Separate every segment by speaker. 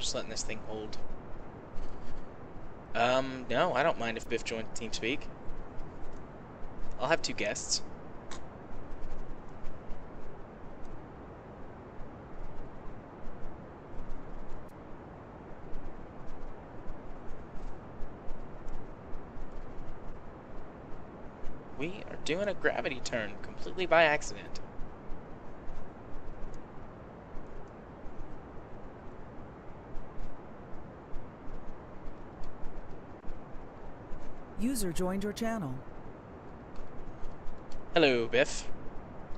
Speaker 1: Just letting this thing hold. No, I don't mind if Biff joins TeamSpeak. I'll have 2 guests. We are doing a gravity turn completely by accident.
Speaker 2: User joined your channel.
Speaker 1: Hello, Biff.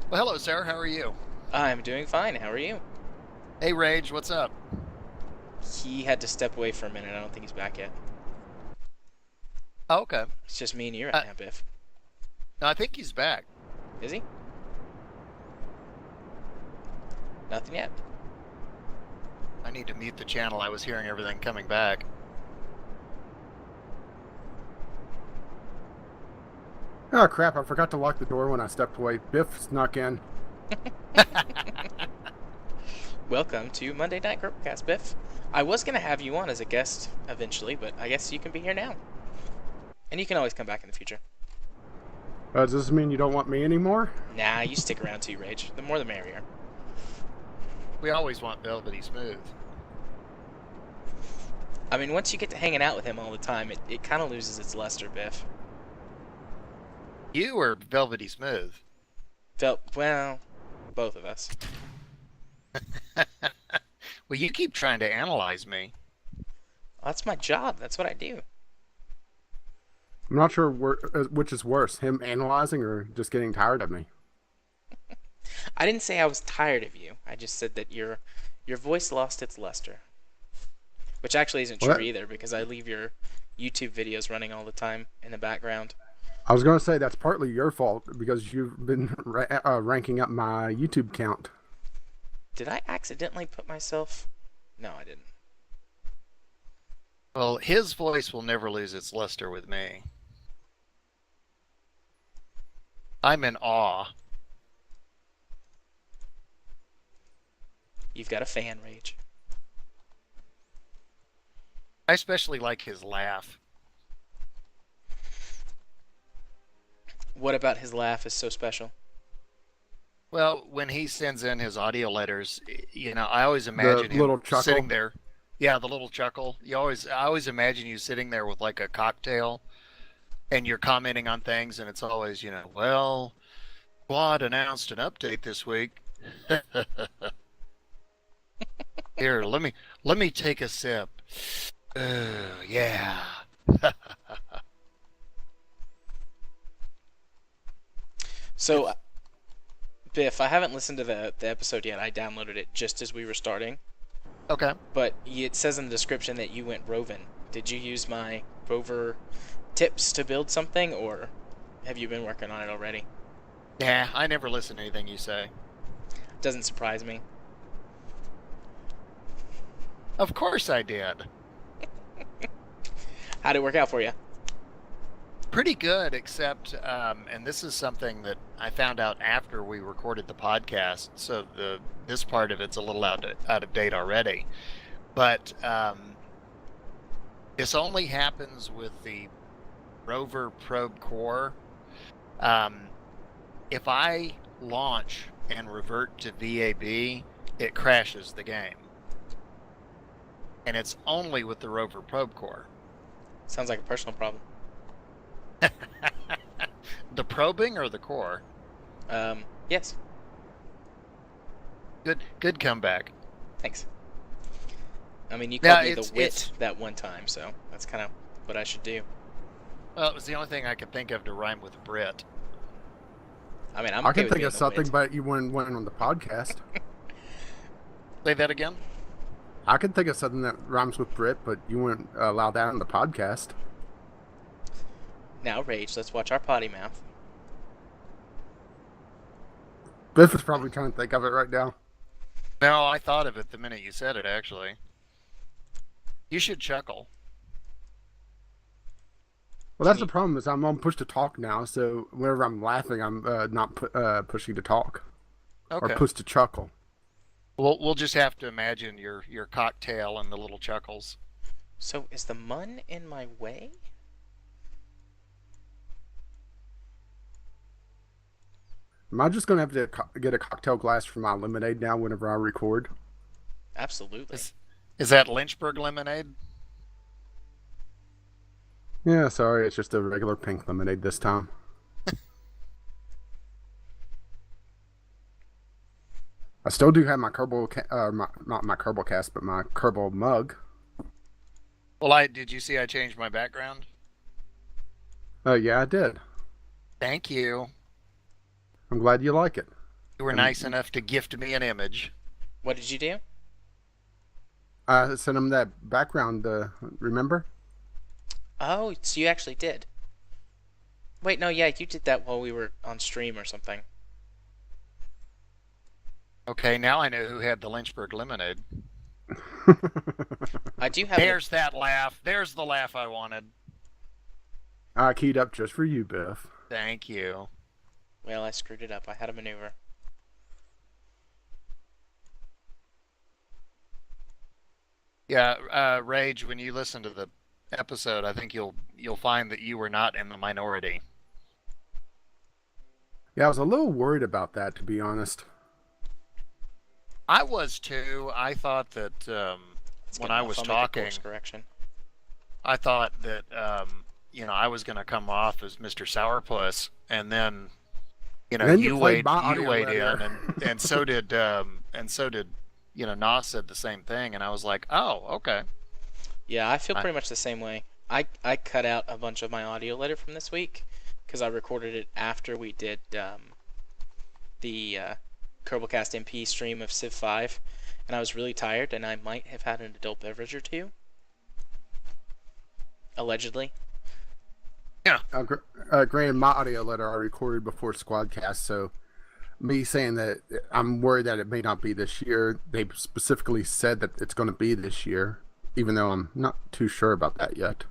Speaker 3: Well, hello, sir. How are you?
Speaker 1: I'm doing fine. How are you?
Speaker 3: Hey, Rage. What's up?
Speaker 1: He had to step away for a minute. I don't think he's back yet.
Speaker 3: Oh, okay.
Speaker 1: It's just me and you right now, Biff.
Speaker 3: No, I think he's back.
Speaker 1: Is he? Nothing yet.
Speaker 3: I need to mute the channel. I was hearing everything coming back.
Speaker 4: Oh crap, I forgot to lock the door when I stepped away. Biff snuck in.
Speaker 1: Welcome to Monday Night Kerbalcast, Biff. I was going to have you on as a guest eventually, but I guess you can be here now. And you can always come back in the future.
Speaker 4: Does this mean you don't want me anymore?
Speaker 1: Nah, you stick around too, Rage. The more the merrier.
Speaker 3: We always want Velvety Smooth.
Speaker 1: I mean, once you get to hanging out with him all the time, it kind of loses its luster, Biff.
Speaker 3: You or Velvety Smooth?
Speaker 1: Well, both of us.
Speaker 3: Well, you keep trying to analyze me.
Speaker 1: That's my job. That's what I do.
Speaker 4: I'm not sure which is worse, him analyzing or just getting tired of me.
Speaker 1: I didn't say I was tired of you. I just said that your voice lost its luster. Which actually isn't true either, because I leave your YouTube videos running all the time in the background.
Speaker 4: I was going to say that's partly your fault because you've been ranking up my YouTube count.
Speaker 1: Did I accidentally put myself? No, I didn't.
Speaker 3: Well, his voice will never lose its luster with me. I'm in awe.
Speaker 1: You've got a fan, Rage.
Speaker 3: I especially like his laugh.
Speaker 1: What about his laugh is so special?
Speaker 3: Well, when he sends in his audio letters, you know, I always imagine him sitting there. Yeah, the little chuckle. I always imagine you sitting there with like a cocktail, and you're commenting on things, and it's always, you know, well, Quad announced an update this week. Here, let me take a sip. Yeah.
Speaker 1: So, Biff, I haven't listened to the episode yet. I downloaded it just as we were starting.
Speaker 3: Okay.
Speaker 1: But it says in the description that you went Rovan. Did you use my rover tips to build something, or have you been working on it already?
Speaker 3: Yeah, I never listen to anything you say.
Speaker 1: Doesn't surprise me.
Speaker 3: Of course I did.
Speaker 1: How'd it work out for you?
Speaker 3: Pretty good, except, and this is something that I found out after we recorded the podcast, so this part of it's a little out of date already. But this only happens with the rover probe core. If I launch and revert to VAB, it crashes the game. And it's only with the rover probe core.
Speaker 1: Sounds like a personal problem.
Speaker 3: The probing or the core?
Speaker 1: Yes.
Speaker 3: Good comeback.
Speaker 1: Thanks. I mean, you called me the wit that one time, so that's kind of what I should do.
Speaker 3: Well, it was the only thing I could think of to rhyme with Brit.
Speaker 1: I mean,
Speaker 4: I can think of something, but you went on the podcast.
Speaker 3: Say that again?
Speaker 4: I can think of something that rhymes with Brit, but you wouldn't allow that on the podcast.
Speaker 1: Now, Rage, let's watch our potty mouth.
Speaker 4: Biff is probably trying to think of it right now.
Speaker 3: No, I thought of it the minute you said it, actually. You should chuckle.
Speaker 4: Well, that's the problem is I'm on push to talk now, so whenever I'm laughing, I'm not pushing to talk.
Speaker 3: Okay.
Speaker 4: Or push to chuckle.
Speaker 3: We'll just have to imagine your cocktail and the little chuckles.
Speaker 1: So is the mun in my way?
Speaker 4: Am I just gonna have to get a cocktail glass for my lemonade now whenever I record?
Speaker 1: Absolutely.
Speaker 3: Is that Lynchburg Lemonade?
Speaker 4: Yeah, sorry, it's just a regular pink lemonade this time. I still do have my not my Kerbalcast, but my Kerbal mug.
Speaker 3: Well, did you see I changed my background?
Speaker 4: Yeah, I did.
Speaker 3: Thank you.
Speaker 4: I'm glad you like it.
Speaker 3: You were nice enough to gift me an image.
Speaker 1: What did you do?
Speaker 4: I sent him that background, remember?
Speaker 1: Oh, so you actually did. Wait, no, yeah, you did that while we were on stream or something.
Speaker 3: Okay, now I know who had the Lynchburg Lemonade.
Speaker 1: I do have.
Speaker 3: There's that laugh. There's the laugh I wanted.
Speaker 4: I keyed up just for you, Biff.
Speaker 3: Thank you.
Speaker 1: Well, I screwed it up. I had a maneuver.
Speaker 3: Yeah, Rage, when you listen to the episode, I think you'll find that you were not in the minority.
Speaker 4: Yeah, I was a little worried about that, to be honest.
Speaker 3: I was too. I thought that when I was talking, I thought that I was going to come off as Mr. Sourpuss, and then you weighed in, and so did Nas said the same thing, and I was like, oh, okay.
Speaker 1: Yeah, I feel pretty much the same way. I cut out a bunch of my audio letter from this week because I recorded it after we did the Kerbalcast MP stream of Civ 5, and I was really tired, and I might have had an adult beverage or two. Allegedly.
Speaker 3: Yeah.
Speaker 4: Granted, my audio letter I recorded before Squadcast, so me saying that I'm worried that it may not be this year. They specifically said that it's going to be this year, even though I'm not too sure about that yet.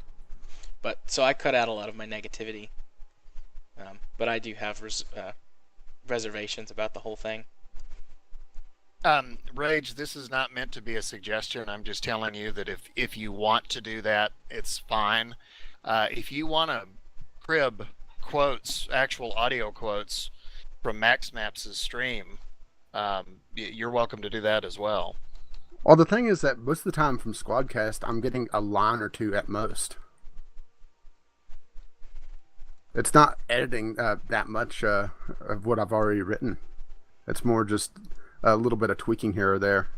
Speaker 1: But so I cut out a lot of my negativity, but I do have reservations about the whole thing.
Speaker 3: Rage, this is not meant to be a suggestion. I'm just telling you that if you want to do that, it's fine. If you want to crib quotes, actual audio quotes from Max Maps' stream, you're welcome to do that as well.
Speaker 4: Well, the thing is that most of the time from Squadcast, I'm getting a line or two at most. It's not editing that much of what I've already written. It's more just a little bit of tweaking here or there.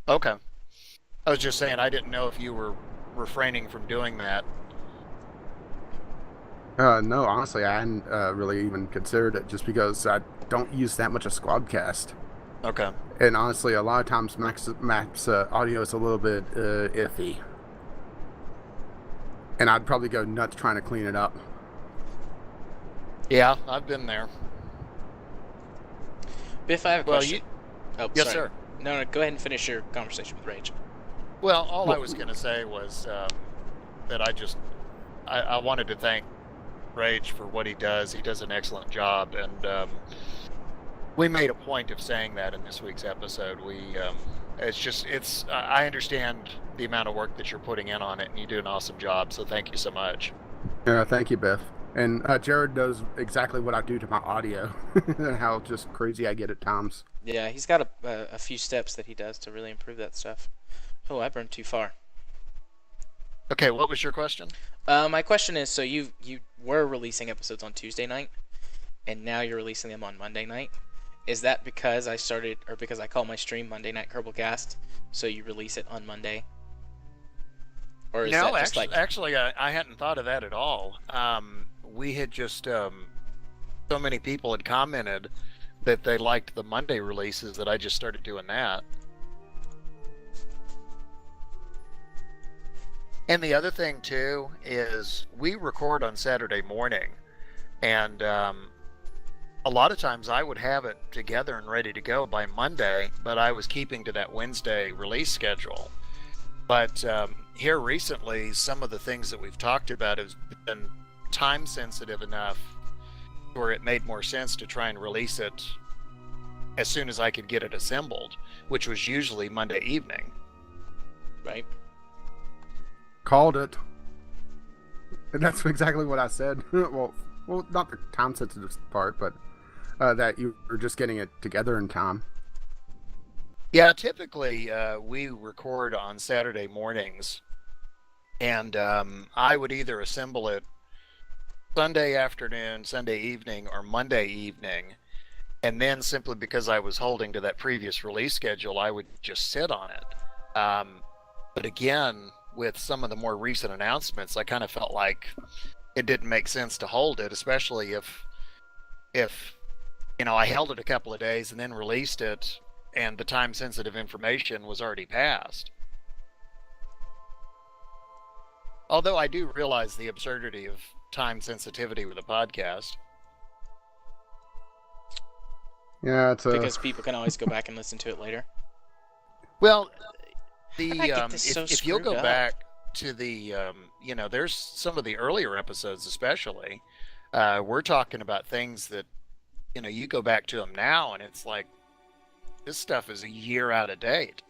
Speaker 3: Okay. I was just saying I didn't know if you were refraining from doing that.
Speaker 4: No, honestly, I hadn't really even considered it just because I don't use that much of Squadcast.
Speaker 3: Okay.
Speaker 4: And honestly, a lot of times Max audio is a little bit iffy. And I'd probably go nuts trying to clean it up.
Speaker 3: Yeah, I've been there.
Speaker 1: Biff, I have a question.
Speaker 3: Yes,
Speaker 1: sorry.
Speaker 3: sir.
Speaker 1: No, go ahead and finish your conversation with Rage.
Speaker 3: Well, all I was going to say was that I wanted to thank Rage for what he does. He does an excellent job, and we made a point of saying that in this week's episode. I understand the amount of work that you're putting in on it, and you do an awesome job, so thank you so much.
Speaker 4: Yeah, thank you, Biff. And Jared knows exactly what I do to my audio and how just crazy I get at times.
Speaker 1: Yeah, he's got a few steps that he does to really improve that stuff. Oh, I burned too far.
Speaker 3: Okay, what was your question?
Speaker 1: My question is, so you were releasing episodes on Tuesday night, and now you're releasing them on Monday night. Is that because because I call my stream Monday Night Kerbalcast, so you release it on Monday? Or is that just
Speaker 3: actually, I hadn't thought of that at all. We had just so many people had commented that they liked the Monday releases that I just started doing that. And the other thing too is we record on Saturday morning, and a lot of times I would have it together and ready to go by Monday, but I was keeping to that Wednesday release schedule. But here recently, some of the things that we've talked about have been time sensitive enough where it made more sense to try and release it as soon as I could get it assembled, which was usually Monday evening.
Speaker 1: Right.
Speaker 4: Called it. And that's exactly what I said. well, not the time sensitive part, but that you were just getting it together in time.
Speaker 3: Yeah, typically we record on Saturday mornings, and I would either assemble it Sunday afternoon, Sunday evening, or Monday evening, and then simply because I was holding to that previous release schedule, I would just sit on it. But again, with some of the more recent announcements, I kind of felt like it didn't make sense to hold it, especially if I held it a couple of days and then released it, and the time-sensitive information was already passed. Although I do realize the absurdity of time sensitivity with a podcast.
Speaker 4: Yeah,
Speaker 1: because people can always go back and listen to it later.
Speaker 3: Well,
Speaker 1: if
Speaker 3: you'll go back to the there's some of the earlier episodes, especially, we're talking about things that you go back to them now, and it's like this stuff is a year out of date.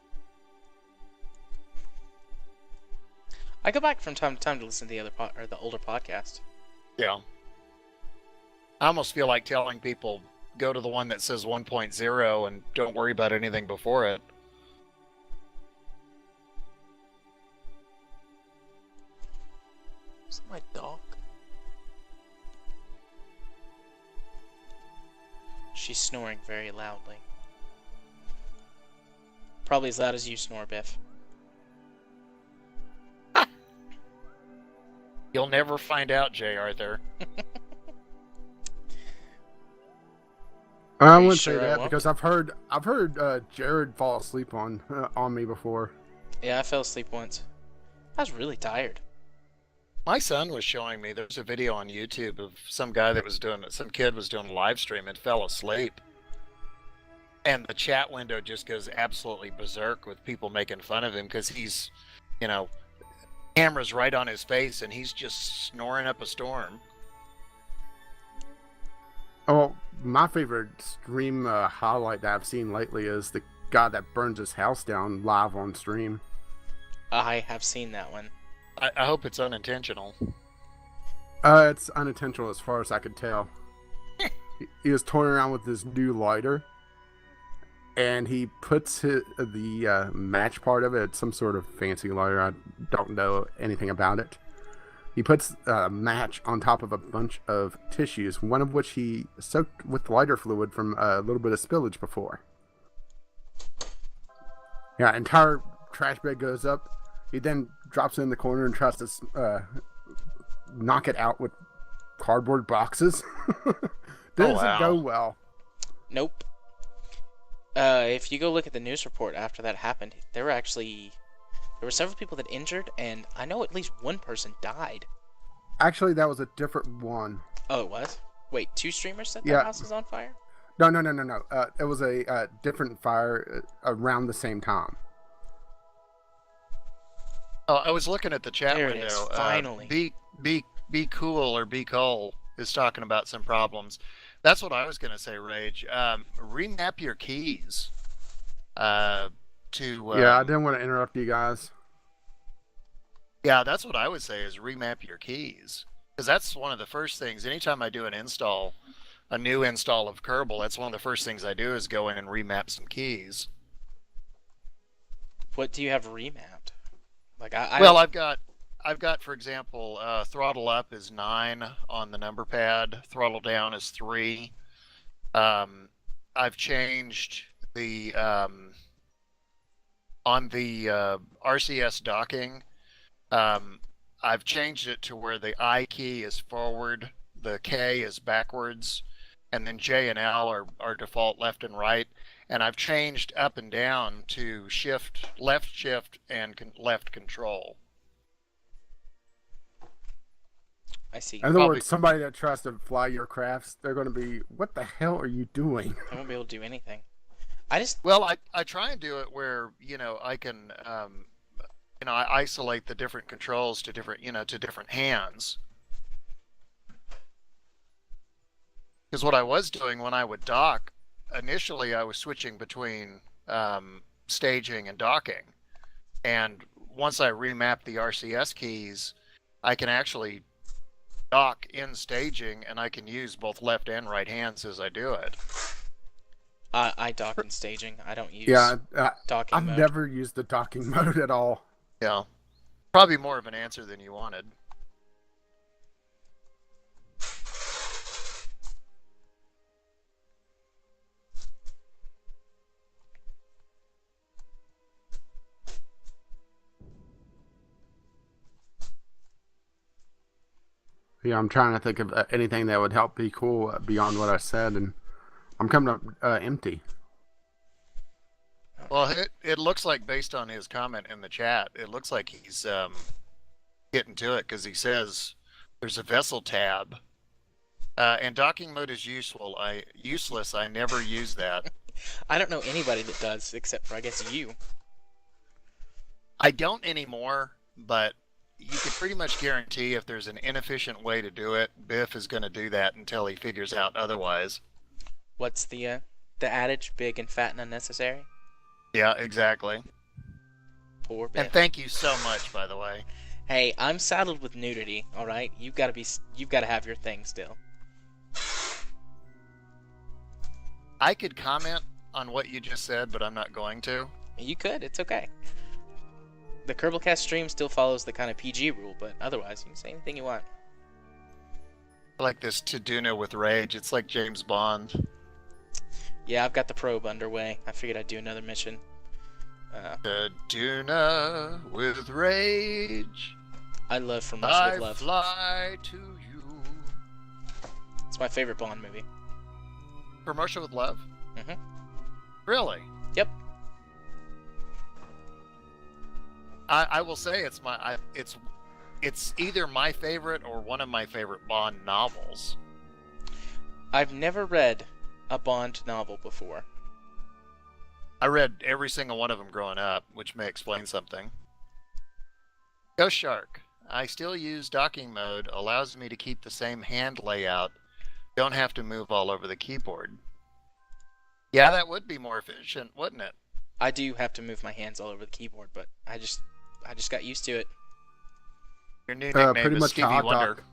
Speaker 1: I go back from time to time to listen to the older podcast.
Speaker 3: Yeah. I almost feel like telling people, go to the one that says 1.0 and don't worry about anything before it.
Speaker 1: Is that my dog? She's snoring very loudly. Probably as loud as you snore, Biff.
Speaker 3: You'll never find out, J. Arthur.
Speaker 4: I wouldn't say that because I've heard Jared fall asleep on me before.
Speaker 1: Yeah, I fell asleep once. I was really tired.
Speaker 3: My son was showing me there's a video on YouTube of some kid was doing a live stream and fell asleep. And the chat window just goes absolutely berserk with people making fun of him because he's, camera's right on his face and he's just snoring up a storm.
Speaker 4: Oh, my favorite stream highlight that I've seen lately is the guy that burns his house down live on stream.
Speaker 1: I have seen that one.
Speaker 3: I hope it's unintentional.
Speaker 4: It's unintentional as far as I could tell. He was toying around with this new lighter, and he puts the match part of it. It's some sort of fancy lighter. I don't know anything about it. He puts a match on top of a bunch of tissues, one of which he soaked with lighter fluid from a little bit of spillage before. Yeah, entire trash bag goes up. He then drops it in the corner and tries to knock it out with cardboard boxes. Doesn't go well.
Speaker 1: Nope. If you go look at the news report after that happened, there were several people that injured, and I know at least one person died.
Speaker 4: Actually, that was a different one.
Speaker 1: Oh, it was? Wait, 2 streamers set their houses on fire?
Speaker 4: No. It was a different fire around the same time.
Speaker 3: Oh, I was looking at the chat window.
Speaker 1: It is, finally.
Speaker 3: Be cool or be cool is talking about some problems. That's what I was going to say, Rage. Remap your keys. Yeah,
Speaker 4: I didn't want to interrupt you guys.
Speaker 3: Yeah, that's what I would say is remap your keys. Because that's one of the first things. Anytime I do a new install of Kerbal, that's one of the first things I do is go in and remap some keys.
Speaker 1: What do you have remapped?
Speaker 3: I've got, for example, throttle up is 9 on the number pad. Throttle down is 3. I've changed the on the RCS docking. I've changed it to where the I key is forward, the K is backwards, and then J and L are default left and right. And I've changed up and down to left shift, and left control.
Speaker 1: I see.
Speaker 4: In other words, somebody that tries to fly your crafts, they're going to be, what the hell are you doing?
Speaker 1: I won't be able to do anything.
Speaker 3: I try and do it where, I can, I isolate the different controls to different hands. Because what I was doing when I would dock, initially I was switching between staging and docking. And once I remap the RCS keys, I can actually dock in staging, and I can use both left and right hands as I do it.
Speaker 1: I dock in staging. I don't use docking
Speaker 4: I've
Speaker 1: mode.
Speaker 4: never used the docking mode at all.
Speaker 3: Yeah. Probably more of an answer than you wanted.
Speaker 4: Yeah, I'm trying to think of anything that would help be cool beyond what I said, and I'm coming up empty.
Speaker 3: Well, it looks like, based on his comment in the chat, it looks like he's getting to it, because he says there's a vessel tab, and docking mode is useless. I never use that.
Speaker 1: I don't know anybody that does, except for, I guess, you.
Speaker 3: I don't anymore, but you can pretty much guarantee if there's an inefficient way to do it, Biff is going to do that until he figures out otherwise.
Speaker 1: What's the adage? Big and fat and unnecessary?
Speaker 3: Yeah, exactly.
Speaker 1: Poor Biff.
Speaker 3: And thank you so much, by the way.
Speaker 1: Hey, I'm saddled with nudity, all right? You've got to have your thing still.
Speaker 3: I could comment on what you just said, but I'm not going to.
Speaker 1: You could. It's okay. The Kerbalcast stream still follows the kind of PG rule, but otherwise, you can say anything you want.
Speaker 3: I like this Taduna with rage. It's like James Bond.
Speaker 1: Yeah, I've got the probe underway. I figured I'd do another mission.
Speaker 3: Taduna with rage.
Speaker 1: I love From Russia with Love.
Speaker 3: I fly to you.
Speaker 1: It's my favorite Bond movie.
Speaker 3: From Russia with Love?
Speaker 1: Mm-hmm.
Speaker 3: Really?
Speaker 1: Yep.
Speaker 3: I will say it's either my favorite or one of my favorite Bond novels.
Speaker 1: I've never read a Bond novel before.
Speaker 3: I read every single one of them growing up, which may explain something. Ghost Shark. I still use docking mode. Allows me to keep the same hand layout. Don't have to move all over the keyboard. Yeah, that would be more efficient, wouldn't it?
Speaker 1: I do have to move my hands all over the keyboard, but I just got used to it.
Speaker 3: Your new nickname is Stevie Wonder.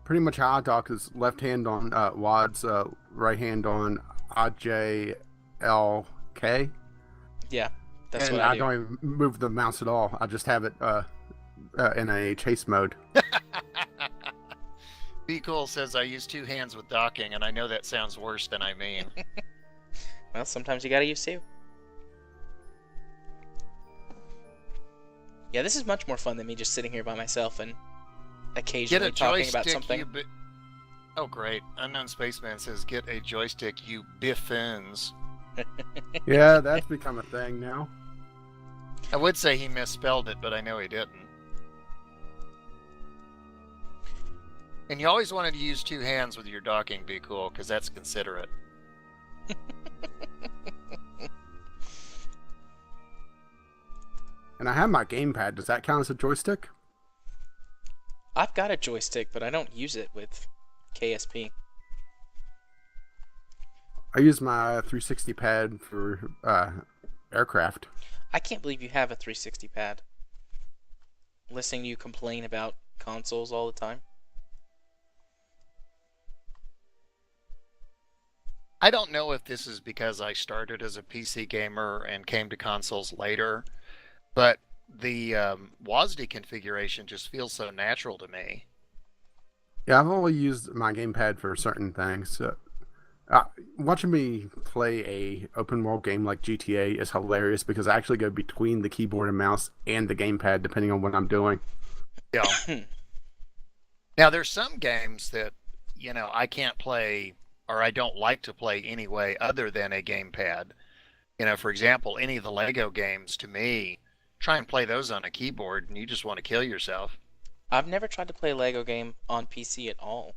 Speaker 4: Pretty much how I dock is left hand on WAD's, right hand on IJLK.
Speaker 1: Yeah, that's
Speaker 4: and
Speaker 1: what I do.
Speaker 4: I don't even move the mouse at all. I just have it in a chase mode.
Speaker 3: Be Cool says I use two hands with docking, and I know that sounds worse than I mean.
Speaker 1: Well, sometimes you gotta use two. Yeah, this is much more fun than me just sitting here by myself and occasionally talking about something.
Speaker 3: Oh, great. Unknown Spaceman says, get a joystick, you biffins.
Speaker 4: Yeah, that's become a thing now.
Speaker 3: I would say he misspelled it, but I know he didn't. And you always wanted to use two hands with your docking, Be Cool, because that's considerate.
Speaker 4: And I have my gamepad. Does that count as a joystick?
Speaker 1: I've got a joystick, but I don't use it with KSP.
Speaker 4: I use my 360 pad for aircraft.
Speaker 1: I can't believe you have a 360 pad. Listening to you complain about consoles all the time.
Speaker 3: I don't know if this is because I started as a PC gamer and came to consoles later, but the WASD configuration just feels so natural to me.
Speaker 4: Yeah, I've only used my gamepad for certain things. Watching me play a open world game like GTA is hilarious because I actually go between the keyboard and mouse and the gamepad depending on what I'm doing.
Speaker 3: Yeah. Now, there's some games that, I can't play, or I don't like to play anyway other than a gamepad. For example, any of the Lego games, to me, try and play those on a keyboard and you just want to kill yourself.
Speaker 1: I've never tried to play a Lego game on PC at all.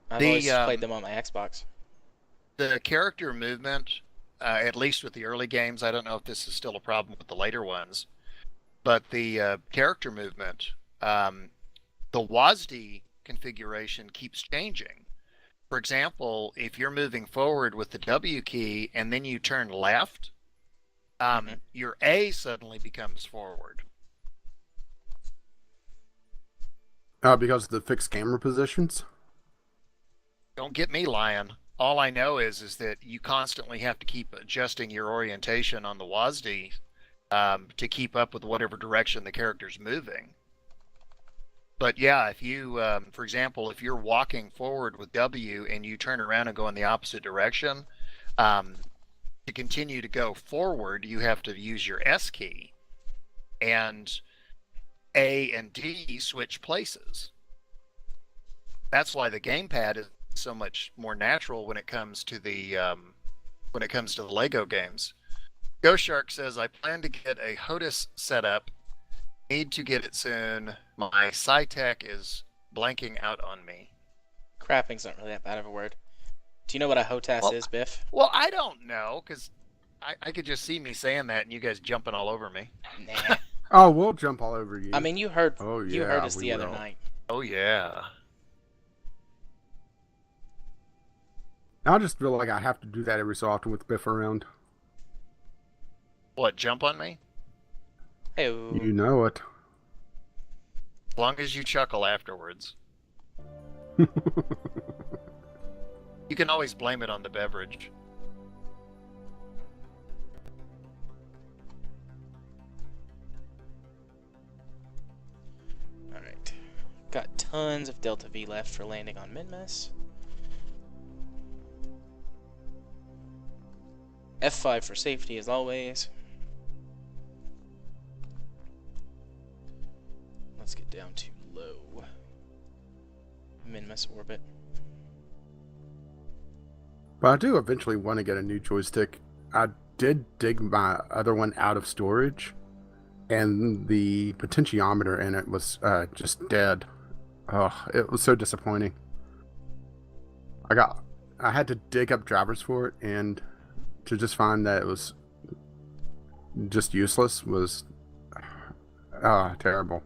Speaker 1: I've always played them on my Xbox.
Speaker 3: The character movement, at least with the early games, I don't know if this is still a problem with the later ones, but the character movement, the WASD configuration keeps changing. For example, if you're moving forward with the W key and then you turn left, your A suddenly becomes forward.
Speaker 4: Because of the fixed camera positions?
Speaker 3: Don't get me lying. All I know is that you constantly have to keep adjusting your orientation on the WASD to keep up with whatever direction the character's moving. But yeah, if you, for example, if you're walking forward with W and you turn around and go in the opposite direction, to continue to go forward, you have to use your S key. And A and D switch places. That's why the gamepad is so much more natural when it comes to the Lego games. Ghost Shark says, I plan to get a HOTAS set up. Need to get it soon. My SciTech is blanking out on me.
Speaker 1: Crapping's not really that bad of a word. Do you know what a HOTAS is, Biff?
Speaker 3: Well, I don't know, because I could just see me saying that and you guys jumping all over me.
Speaker 1: Nah.
Speaker 4: Oh, we'll jump all over you.
Speaker 1: I mean, you heard us the
Speaker 4: will.
Speaker 1: other night.
Speaker 3: Oh, yeah.
Speaker 4: I just feel like I have to do that every so often with Biff around.
Speaker 3: What, jump on me?
Speaker 1: Hey.
Speaker 4: You know it.
Speaker 3: As long as you chuckle afterwards. You can always blame it on the beverage.
Speaker 1: Alright. Got tons of Delta V left for landing on Minmus. F5 for safety as always. Let's get down to low Minmus orbit.
Speaker 4: But I do eventually want to get a new joystick. I did dig my other one out of storage, and the potentiometer in it was just dead. Oh, it was so disappointing. I had to dig up drivers for it, and to just find that it was just useless was terrible.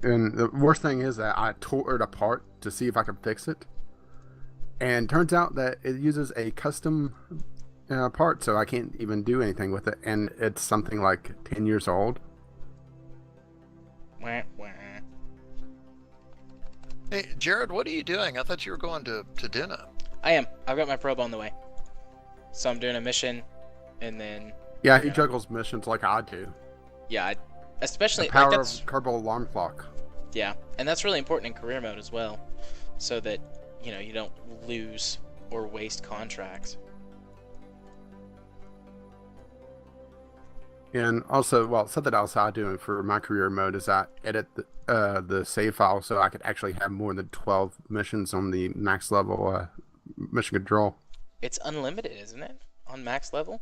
Speaker 4: And the worst thing is that I tore it apart to see if I could fix it. And turns out that it uses a custom part, so I can't even do anything with it. And it's something like 10 years old.
Speaker 1: Wah, wah.
Speaker 3: Hey, Jared, what are you doing? I thought you were going to dinner.
Speaker 1: I am. I've got my probe on the way. So I'm doing a mission, and then...
Speaker 4: Yeah, he juggles missions like I do.
Speaker 1: Yeah, especially...
Speaker 4: The power
Speaker 1: like
Speaker 4: of Kerbal Alarm Clock.
Speaker 1: Yeah, and that's really important in career mode as well, so that, you know, you don't lose or waste contracts.
Speaker 4: And also, well, something else I do for my career mode is I edit the save file so I could actually have more than 12 missions on the max level mission control.
Speaker 1: It's unlimited, isn't it? On max level?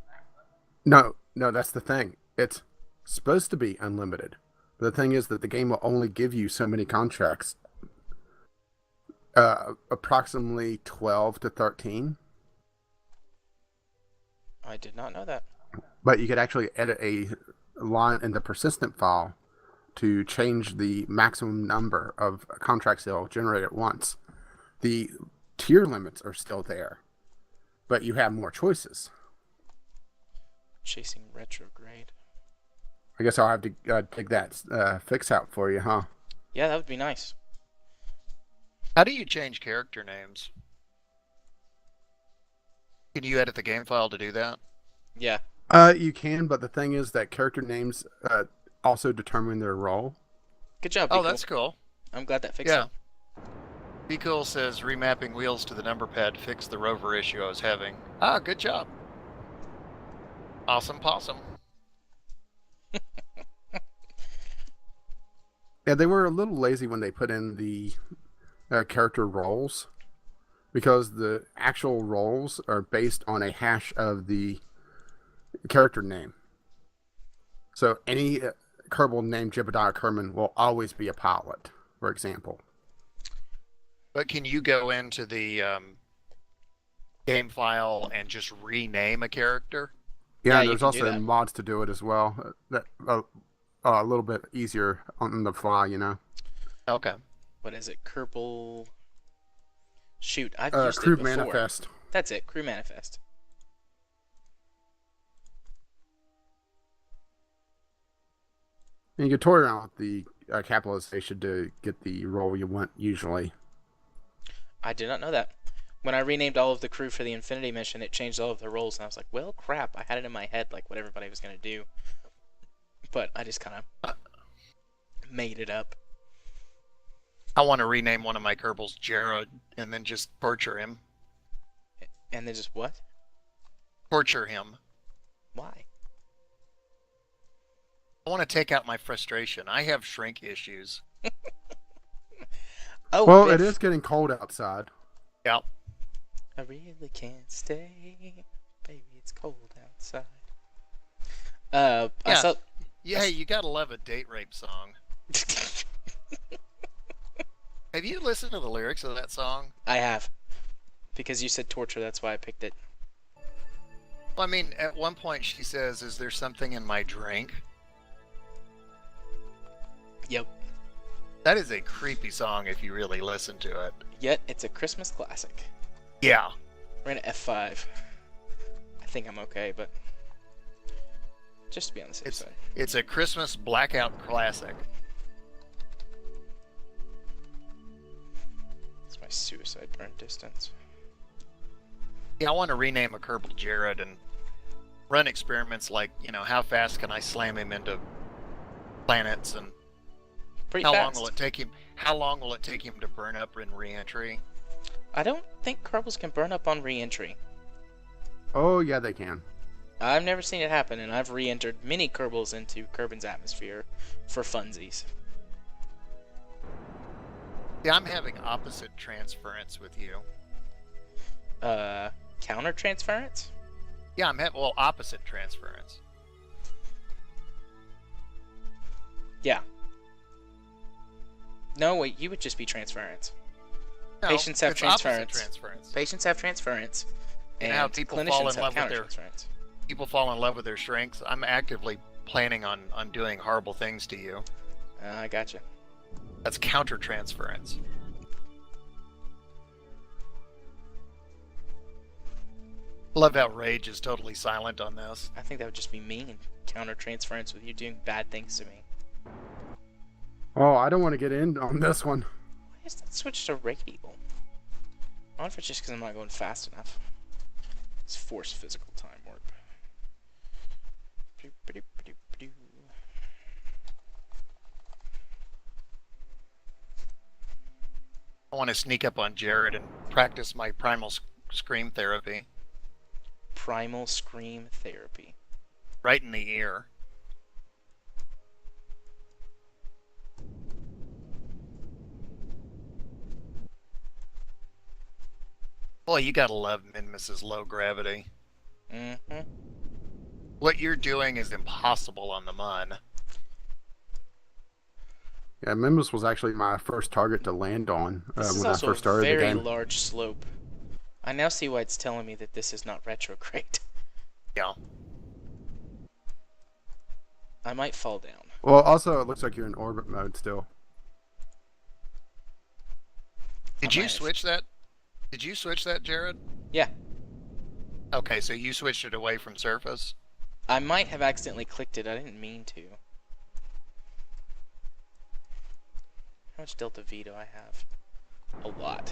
Speaker 4: No, that's the thing. It's supposed to be unlimited. But the thing is that the game will only give you so many contracts. Approximately 12 to 13.
Speaker 1: I did not know that.
Speaker 4: But you could actually edit a line in the persistent file to change the maximum number of contracts they'll generate at once. The tier limits are still there, but you have more choices.
Speaker 1: Chasing retrograde.
Speaker 4: I guess I'll have to take that fix out for you, huh?
Speaker 1: Yeah, that would be nice.
Speaker 3: How do you change character names? Can you edit the game file to do that?
Speaker 1: Yeah.
Speaker 4: You can, but the thing is that character names also determine their role.
Speaker 1: Good job,
Speaker 3: Oh, that's cool.
Speaker 1: I'm glad that fixed it.
Speaker 3: Be Cool says, remapping wheels to the number pad fixed the rover issue I was having. Ah, good job. Awesome possum.
Speaker 4: Yeah, they were a little lazy when they put in the character roles, because the actual roles are based on a hash of the character name. So any Kerbal named Jebediah Kerman will always be a pilot, for example.
Speaker 3: But can you go into the game file and just rename a character?
Speaker 4: Yeah, there's also mods to do it as well. That a little bit easier on the fly, you know.
Speaker 3: Okay.
Speaker 1: What is it? Kerbal Shoot, I've used
Speaker 4: Crew
Speaker 1: it before.
Speaker 4: Manifest.
Speaker 1: That's it, Crew Manifest.
Speaker 4: And you can toy around with the capitalization to get the role you want usually.
Speaker 1: I did not know that. When I renamed all of the crew for the Infinity mission, it changed all of the roles, and I was like, well, crap, I had it in my head, like, what everybody was going to do. But I just kind of made it up.
Speaker 3: I want to rename one of my Kerbals Jared, and then just torture him.
Speaker 1: And then just what?
Speaker 3: Torture him.
Speaker 1: Why?
Speaker 3: I want to take out my frustration. I have shrink issues.
Speaker 1: Oh,
Speaker 4: well,
Speaker 1: Biff.
Speaker 4: It is getting cold outside.
Speaker 3: Yeah.
Speaker 1: I really can't stay. Baby, it's cold outside. I saw...
Speaker 3: Yeah, you gotta love a date rape song. Have you listened to the lyrics of that song?
Speaker 1: I have. Because you said torture, that's why I picked it.
Speaker 3: Well, I mean, at one point she says, "Is there something in my drink?"
Speaker 1: Yep.
Speaker 3: That is a creepy song if you really listen to it.
Speaker 1: Yet, it's a Christmas classic.
Speaker 3: Yeah.
Speaker 1: We're in F5. I think I'm okay, but... just to be on the safe side.
Speaker 3: It's a Christmas blackout classic.
Speaker 1: It's my suicide burn distance.
Speaker 3: Yeah, I want to rename a Kerbal Jared and run experiments like, how fast can I slam him into planets, and
Speaker 1: Pretty
Speaker 3: how
Speaker 1: fast.
Speaker 3: long will it take him? How long will it take him to burn up in re-entry?
Speaker 1: I don't think Kerbals can burn up on re-entry.
Speaker 4: Oh, yeah, they can.
Speaker 1: I've never seen it happen, and I've re-entered many Kerbals into Kerbin's atmosphere for funsies.
Speaker 3: Yeah, I'm having opposite transference with you.
Speaker 1: Counter transference?
Speaker 3: Yeah, I'm having, opposite transference.
Speaker 1: Yeah. No, wait, you would just be transference.
Speaker 3: No,
Speaker 1: Patients have
Speaker 3: it's opposite
Speaker 1: transference.
Speaker 3: transference.
Speaker 1: Patients have transference.
Speaker 3: You
Speaker 1: And
Speaker 3: know how people fall
Speaker 1: clinicians
Speaker 3: in
Speaker 1: have
Speaker 3: love with
Speaker 1: counter
Speaker 3: their
Speaker 1: transference.
Speaker 3: people fall in love with their strengths. I'm actively planning on doing horrible things to you.
Speaker 1: I gotcha.
Speaker 3: That's counter transference. Love how Rage is totally silent on this.
Speaker 1: I think that would just be mean. Counter transference with you doing bad things to me.
Speaker 4: Oh, I don't want to get in on this one.
Speaker 1: Why is that switched to radial? I wonder if it's just because I'm not going fast enough. It's forced physical time warp.
Speaker 3: I want to sneak up on Jared and practice my primal scream therapy.
Speaker 1: Primal scream therapy.
Speaker 3: Right in the ear. Boy, you gotta love Minmus's low gravity.
Speaker 1: Mm-hmm.
Speaker 3: What you're doing is impossible on the Mun.
Speaker 4: Yeah, Mimbus was actually my first target to land on when I first started the
Speaker 1: This is also a very
Speaker 4: game.
Speaker 1: large slope. I now see why it's telling me that this is not retrograde.
Speaker 3: Yeah.
Speaker 1: I might fall down.
Speaker 4: Well, also, it looks like you're in orbit mode still.
Speaker 3: Did you switch that? Did you switch that, Jared?
Speaker 1: Yeah.
Speaker 3: Okay, so you switched it away from surface?
Speaker 1: I might have accidentally clicked it. I didn't mean to. How much delta V do I have? A lot.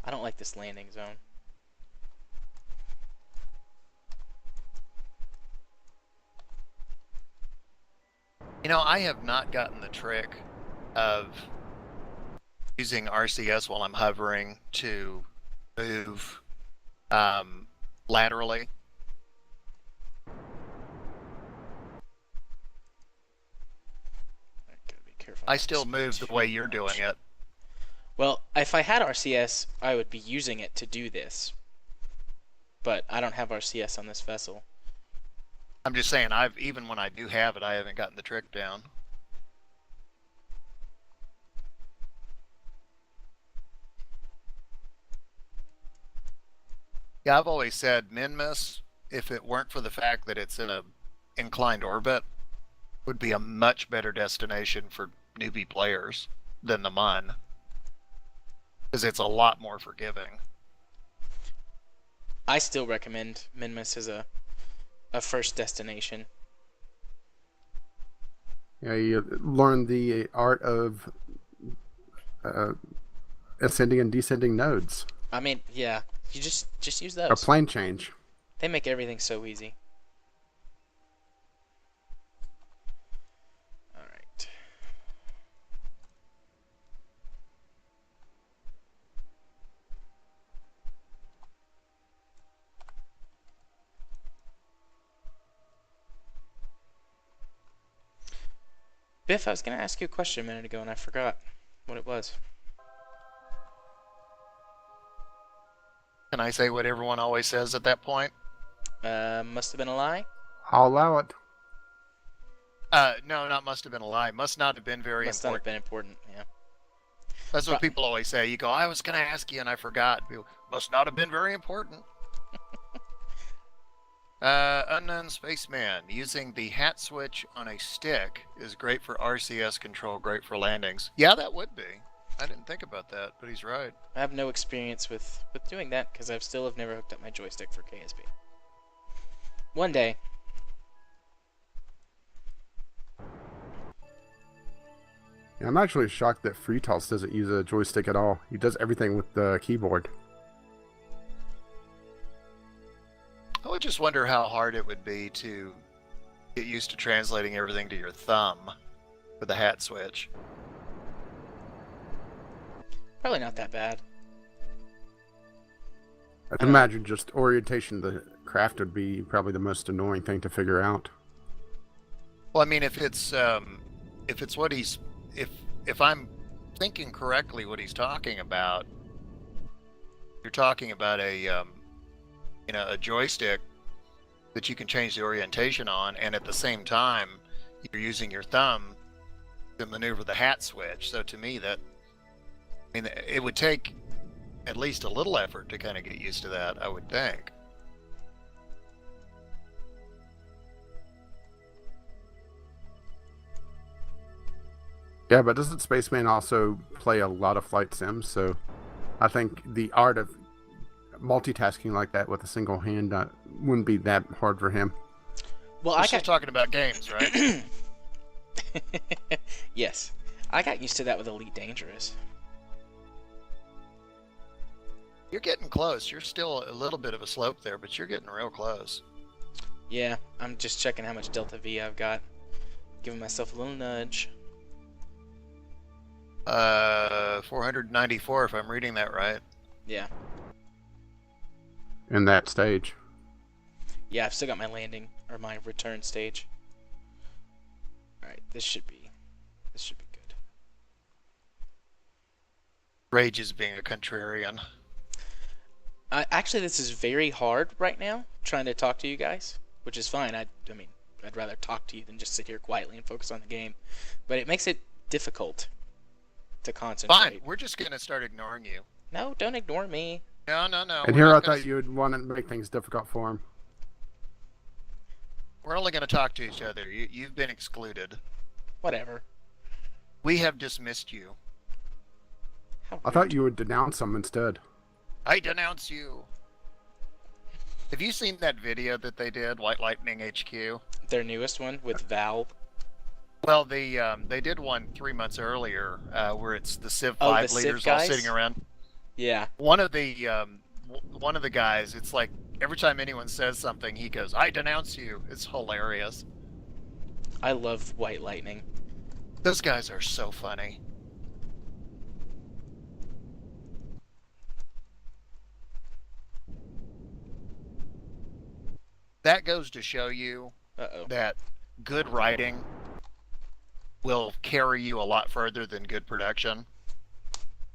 Speaker 1: I don't like this landing zone.
Speaker 3: I have not gotten the trick of using RCS while I'm hovering to move laterally.
Speaker 1: Gotta be careful.
Speaker 3: I still move the way you're doing it.
Speaker 1: Well, if I had RCS, I would be using it to do this. But I don't have RCS on this vessel.
Speaker 3: I'm just saying, even when I do have it, I haven't gotten the trick down. Yeah, I've always said Minmus, if it weren't for the fact that it's in a inclined orbit, would be a much better destination for newbie players than the Mun. because it's a lot more forgiving.
Speaker 1: I still recommend Minmus as a first destination.
Speaker 4: Yeah, you learn the art of ascending and descending nodes.
Speaker 1: I mean, yeah, you just use those.
Speaker 4: A plane change.
Speaker 1: They make everything so easy. All right. Biff, I was going to ask you a question a minute ago, and I forgot what it was.
Speaker 3: Can I say what everyone always says at that point?
Speaker 1: Must have been a lie?
Speaker 4: I'll allow it.
Speaker 3: No, not must have been a lie. Must not have been very
Speaker 1: Must
Speaker 3: important.
Speaker 1: not have been important, yeah.
Speaker 3: That's what people always say. You go, I was going to ask you and I forgot. People, must not have been very important. Unknown Spaceman. Using the hat switch on a stick is great for RCS control, great for landings. Yeah, that would be. I didn't think about that, but he's right.
Speaker 1: I have no experience with doing that because I still have never hooked up my joystick for KSP. One day.
Speaker 4: Yeah, I'm actually shocked that FreeToss doesn't use a joystick at all. He does everything with the keyboard.
Speaker 3: I would just wonder how hard it would be to get used to translating everything to your thumb with the hat switch.
Speaker 1: Probably not that bad.
Speaker 4: I'd imagine just orientation of the craft would be probably the most annoying thing to figure out.
Speaker 3: Well, I mean, if it's what he's, if I'm thinking correctly, what he's talking about, you're talking about a joystick that you can change the orientation on, and at the same time, you're using your thumb to maneuver the hat switch. So to me, it would take at least a little effort to kind of get used to that, I would think.
Speaker 4: Yeah, but doesn't Spaceman also play a lot of flight sims? So I think the art of multitasking like that with a single hand wouldn't be that hard for him.
Speaker 1: Well,
Speaker 3: We're still talking about games, right?
Speaker 1: Yes. I got used to that with Elite Dangerous.
Speaker 3: You're getting close. You're still a little bit of a slope there, but you're getting real close.
Speaker 1: Yeah, I'm just checking how much Delta V I've got. Giving myself a little nudge.
Speaker 3: 494 if I'm reading that right.
Speaker 1: Yeah.
Speaker 4: In that stage.
Speaker 1: Yeah, I've still got my landing, or my return stage. Alright, this should be good.
Speaker 3: Rage is being a contrarian.
Speaker 1: Actually, this is very hard right now, trying to talk to you guys, which is fine. I mean, I'd rather talk to you than just sit here quietly and focus on the game. But it makes it difficult to concentrate.
Speaker 3: Fine, we're just going to start ignoring you.
Speaker 1: No, don't ignore me.
Speaker 3: No.
Speaker 4: And here I thought you would want to make things difficult for him.
Speaker 3: We're only going to talk to each other. You've been excluded.
Speaker 1: Whatever.
Speaker 3: We have dismissed you.
Speaker 4: I thought you would denounce him instead.
Speaker 3: I denounce you. Have you seen that video that they did, White Lightning HQ?
Speaker 1: Their newest one with Val.
Speaker 3: Well, they did one 3 months earlier where it's the Civ 5
Speaker 1: the
Speaker 3: leaders
Speaker 1: Civ
Speaker 3: all
Speaker 1: guys?
Speaker 3: sitting around.
Speaker 1: Yeah.
Speaker 3: One of the guys, it's like every time anyone says something, he goes, "I denounce you." It's hilarious.
Speaker 1: I love White Lightning.
Speaker 3: Those guys are so funny. That goes to show you that good writing will carry you a lot further than good production.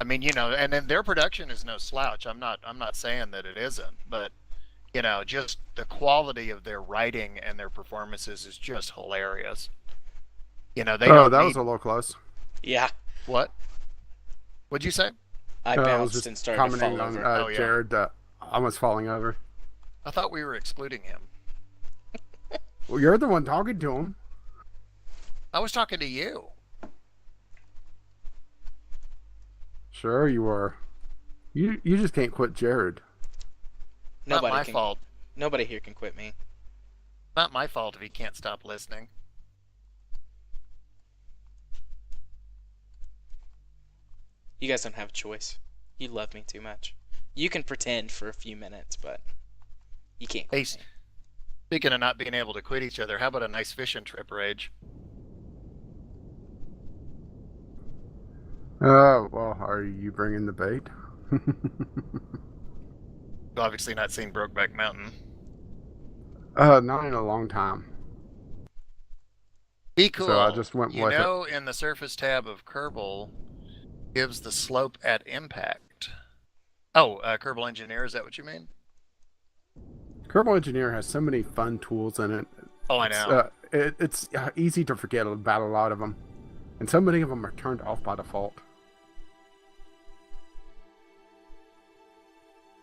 Speaker 3: I mean, and then their production is no slouch. I'm not saying that it isn't, but just the quality of their writing and their performances is just hilarious. That
Speaker 4: was a little close.
Speaker 1: Yeah.
Speaker 3: What? What'd you say?
Speaker 1: I bounced and started to fall over.
Speaker 4: On Jared almost falling over.
Speaker 3: I thought we were excluding him.
Speaker 4: Well, you're the one talking to him.
Speaker 3: I was talking to you.
Speaker 4: Sure you were. You just can't quit Jared.
Speaker 3: Not my fault.
Speaker 1: Nobody here can quit me.
Speaker 3: Not my fault if he can't stop listening.
Speaker 1: You guys don't have a choice. You love me too much. You can pretend for a few minutes, but you can't quit me.
Speaker 3: Speaking of not being able to quit each other, how about a nice fishing trip, Rage?
Speaker 4: Well, are you bringing the bait?
Speaker 3: You've obviously not seen Brokeback Mountain.
Speaker 4: Not in a long time.
Speaker 3: Be cool.
Speaker 4: So I just went with
Speaker 3: it. In the surface tab of Kerbal, gives the slope at impact. Oh, Kerbal Engineer, is that what you mean?
Speaker 4: Kerbal Engineer has so many fun tools in it.
Speaker 3: Oh, I know.
Speaker 4: It's easy to forget about a lot of them. And so many of them are turned off by default.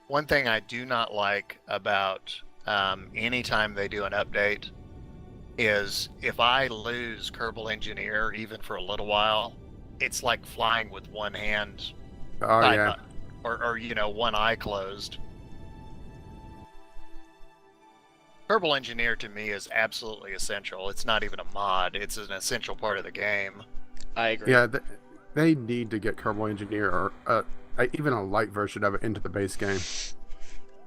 Speaker 3: One thing I do not like about anytime they do an update is if I lose Kerbal Engineer even for a little while, it's like flying with one hand.
Speaker 4: Oh, yeah.
Speaker 3: Or one eye closed. Kerbal Engineer to me is absolutely essential. It's not even a mod. It's an essential part of the game.
Speaker 1: I agree.
Speaker 4: Yeah, they need to get Kerbal Engineer or even a light version of it into the base game.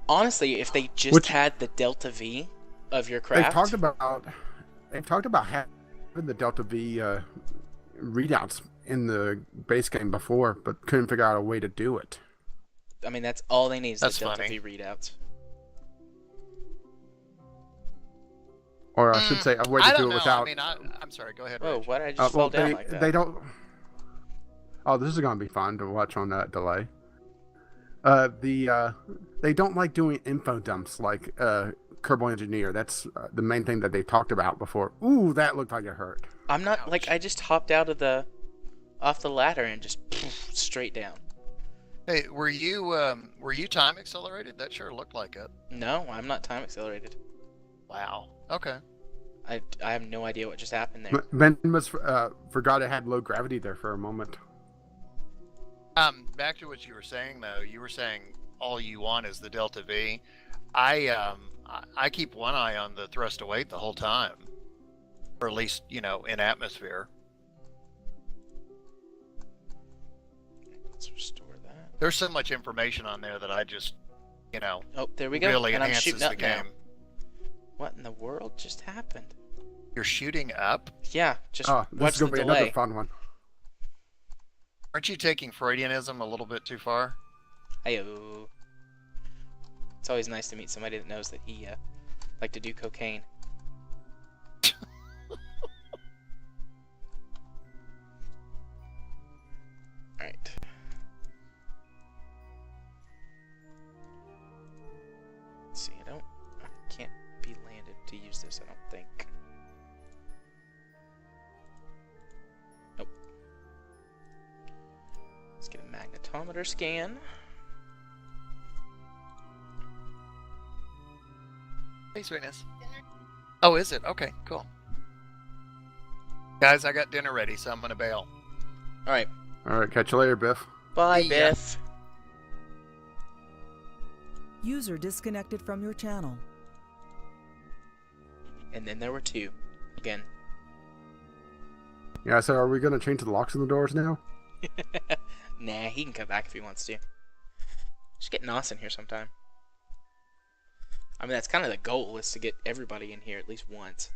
Speaker 1: Honestly, if they just had the Delta V of your craft...
Speaker 4: They've talked about having the Delta V readouts in the base game before, but couldn't figure out a way to do it.
Speaker 1: I mean, that's all they need is the Delta
Speaker 3: V
Speaker 1: readouts.
Speaker 4: Or I should say, a way to do it without...
Speaker 3: I mean, I'm sorry, go ahead,
Speaker 1: Whoa,
Speaker 3: Rich.
Speaker 1: why did I just fall down like that?
Speaker 4: They don't... Oh, this is going to be fun to watch on that delay. They don't like doing info dumps like Kerbal Engineer. That's the main thing that they talked about before. Ooh, that looked like it hurt.
Speaker 1: I'm not... Like, I just hopped out of off the ladder and just straight down.
Speaker 3: Hey, were you time accelerated? That sure looked like it.
Speaker 1: No, I'm not time accelerated.
Speaker 3: Wow. Okay.
Speaker 1: I have no idea what just happened there.
Speaker 4: Ben must forgot it had low gravity there for a moment.
Speaker 3: Back to what you were saying though. You were saying all you want is the Delta V. I keep one eye on the thrust to weight the whole time, or at least in atmosphere.
Speaker 1: Let's restore that.
Speaker 3: There's so much information on there that I just
Speaker 1: Oh, there we go.
Speaker 3: Really
Speaker 1: and
Speaker 3: enhances
Speaker 1: I'm shooting
Speaker 3: the
Speaker 1: up
Speaker 3: game.
Speaker 1: now. What in the world just happened?
Speaker 3: You're shooting up?
Speaker 1: Yeah, just
Speaker 4: this
Speaker 1: watch
Speaker 4: is gonna
Speaker 1: the
Speaker 4: be
Speaker 1: delay.
Speaker 4: another fun one.
Speaker 3: Aren't you taking Freudianism a little bit too far?
Speaker 1: Hey-o. It's always nice to meet somebody that knows that he like to do cocaine. Alright. Let's see, I can't be landed to use this, I don't think. Nope. Let's get a magnetometer scan.
Speaker 3: Hey, sweetness. Oh, is it? Okay, cool. Guys, I got dinner ready, so I'm gonna bail.
Speaker 1: Alright.
Speaker 4: Alright, catch you later, Biff.
Speaker 1: Bye, Biff.
Speaker 2: User disconnected from your channel.
Speaker 1: And then there were two. Again.
Speaker 4: Yeah, so are we going to change the locks on the doors now?
Speaker 1: Nah, he can come back if he wants to. Just get Nos in here sometime. I mean, that's kind of the goal, is to get everybody in here at least once.